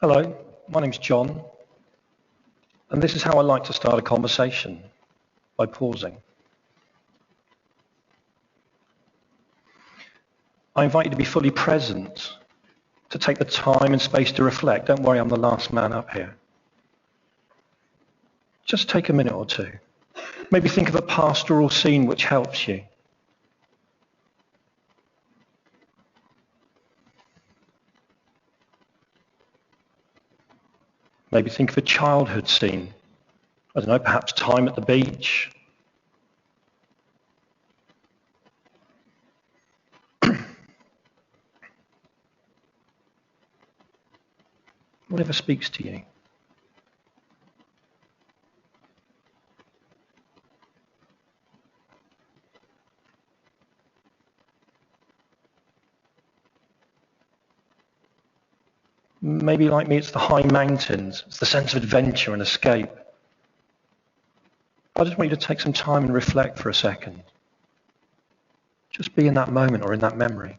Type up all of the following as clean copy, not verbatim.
Hello, my name's John, and this is how I like to start a conversation, by pausing. I invite you to be fully present, to take the time and space to reflect. Don't worry, I'm the last man up here. Just take a minute or two. Maybe think of a pastoral scene which helps you. Maybe think of a childhood scene. I don't know, perhaps time at the beach. Whatever speaks to you. Maybe like me, it's the high mountains. It's the sense of adventure and escape. I just want you to take some time and reflect for a second. Just be in that moment or in that memory.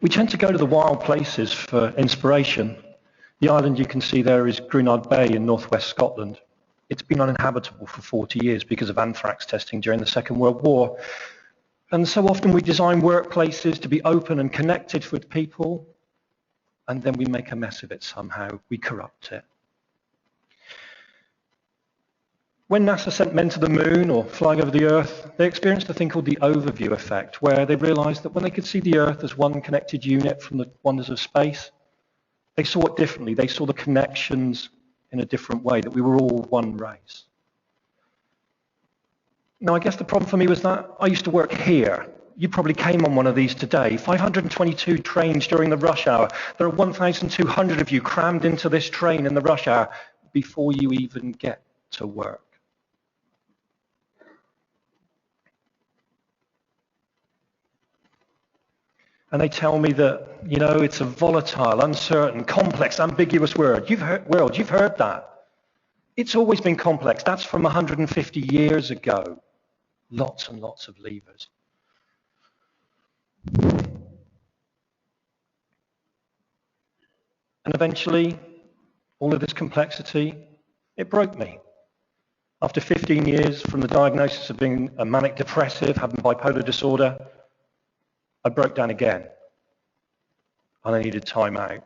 We tend to go to the wild places for inspiration. The island you can see there is Grunard Bay in northwest Scotland. It's been uninhabitable for 40 years because of anthrax testing during the Second World War. And so often we design workplaces to be open and connected with people, and then we make a mess of it somehow. We corrupt it. When NASA sent men to the moon or flying over the Earth, they experienced a thing called the overview effect, where they realized that when they could see the Earth as one connected unit from the wonders of space, they saw it differently. They saw the connections in a different way, that we were all one race. Now, I guess the problem for me was that I used to work here. You probably came on one of these today. 522 trains during the rush hour. There are 1,200 of you crammed into this train in the rush hour before you even get to work. And they tell me that, it's a volatile, uncertain, complex, ambiguous world. You've heard that. It's always been complex. That's from 150 years ago. Lots and lots of levers. And eventually, all of this complexity, it broke me. After 15 years from the diagnosis of being a manic depressive, having bipolar disorder, I broke down again, and I needed time out.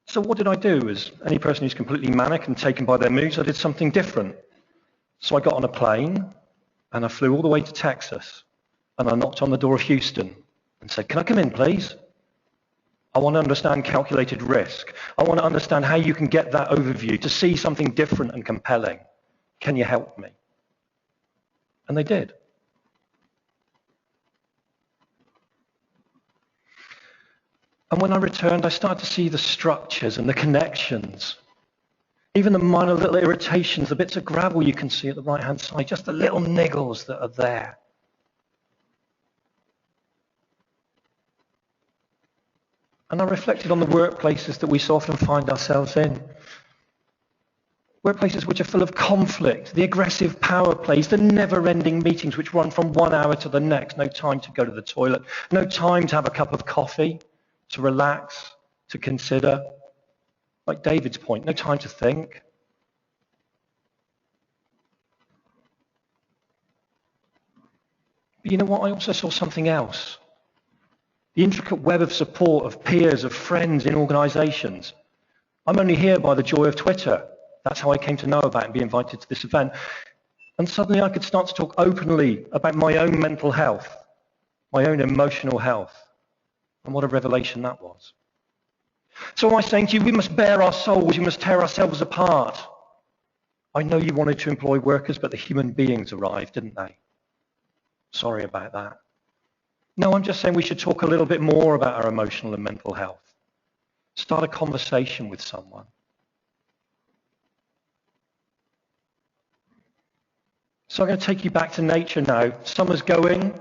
So what did I do? As any person who's completely manic and taken by their moods, I did something different. So I got on a plane, and I flew all the way to Texas, and I knocked on the door of Houston and said, "Can I come in, please? I want to understand calculated risk. I want to understand how you can get that overview, to see something different and compelling. Can you help me?" And they did. And when I returned, I started to see the structures and the connections, even the minor little irritations, the bits of gravel you can see at the right-hand side, just the little niggles that are there. And I reflected on the workplaces that we so often find ourselves in. Workplaces which are full of conflict, the aggressive power plays, the never-ending meetings which run from 1 hour to the next, no time to go to the toilet, no time to have a cup of coffee, to relax, to consider. Like David's point, no time to think. But you know what? I also saw something else. The intricate web of support, of peers, of friends in organizations. I'm only here by the joy of Twitter. That's how I came to know about and be invited to this event. And suddenly I could start to talk openly about my own mental health, my own emotional health. And what a revelation that was. So am I saying to you, we must bare our souls, we must tear ourselves apart? I know you wanted to employ workers, but the human beings arrived, didn't they? Sorry about that. No, I'm just saying we should talk a little bit more about our emotional and mental health. Start a conversation with someone. So I'm going to take you back to nature now. Summer's going.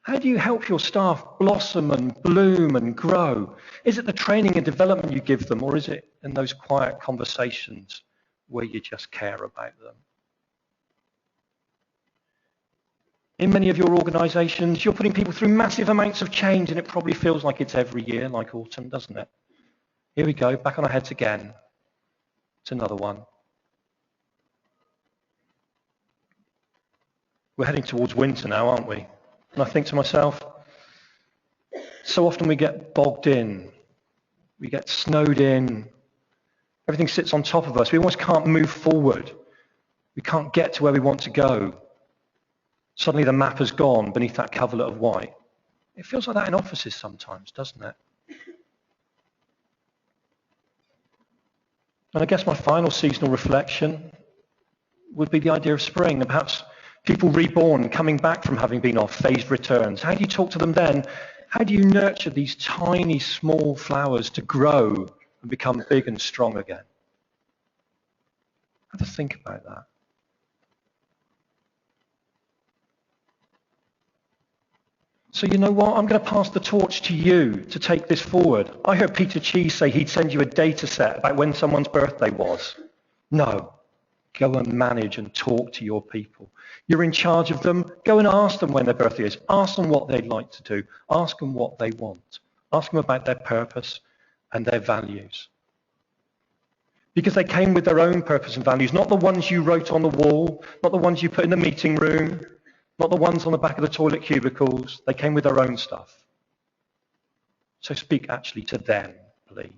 How do you help your staff blossom and bloom and grow? Is it the training and development you give them, or is it in those quiet conversations where you just care about them? In many of your organisations, you're putting people through massive amounts of change, and it probably feels like it's every year, like autumn, doesn't it? Here we go, back on our heads again. It's another one. We're heading towards winter now, aren't we? And I think to myself, so often we get bogged in, we get snowed in, everything sits on top of us, we almost can't move forward, we can't get to where we want to go. Suddenly the map has gone beneath that coverlet of white. It feels like that in offices sometimes, doesn't it? And I guess my final seasonal reflection would be the idea of spring, and perhaps people reborn, coming back from having been off, phased returns. How do you talk to them then? How do you nurture these tiny, small flowers to grow and become big and strong again? Have a think about that. So you know what? I'm going to pass the torch to you to take this forward. I heard Peter Cheese say he'd send you a data set about when someone's birthday was. No. Go and manage and talk to your people. You're in charge of them. Go and ask them when their birthday is. Ask them what they'd like to do. Ask them what they want. Ask them about their purpose and their values. Because they came with their own purpose and values, not the ones you wrote on the wall, not the ones you put in the meeting room, not the ones on the back of the toilet cubicles. They came with their own stuff. So speak actually to them, please.